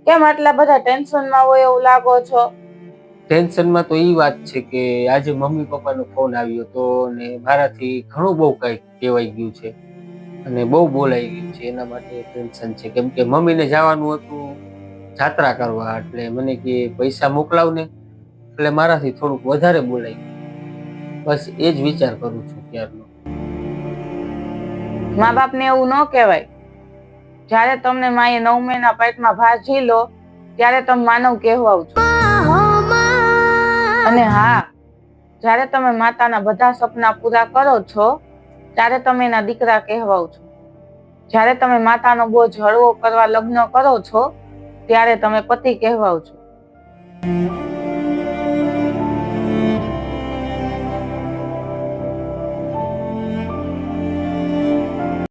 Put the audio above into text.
કેમ આટલા બધા ટેન્શનમાં હોય એવું લાગો છો? ટેન્શનમાં તો એ વાત છે કે આજે મમ્મી પપ્પાનો ફોન આવ્યો હતો અને મારાથી ઘણું બહુ કંઈક કહેવાઈ ગયું છે અને બહુ બોલાઈ ગયું છે. એના માટે ટેન્શન છે, કેમ કે મમ્મીને જવાનું હતું જાત્રા કરવા, એટલે મને કે પૈસા મોકલાવ ને, એટલે મારાથી થોડુંક વધારે બોલાઈ ગયું. બસ એ જ વિચાર કરું છું ક્યારનો. મા બાપને એવું ન કહેવાય. જ્યારે તમને માએ 9 મહિના પેટમાં ભાજી લો ત્યારે તમે માનવ કહેવાવ છો. અને હા, જ્યારે તમે માતાના બધા સપના પૂરા કરો છો ત્યારે તમે એના દીકરા કહેવાવ છો. જ્યારે તમે માતાનો બોજ હળવો કરવા લગ્ન કરો છો ત્યારે તમે પતિ કહેવાવ છો.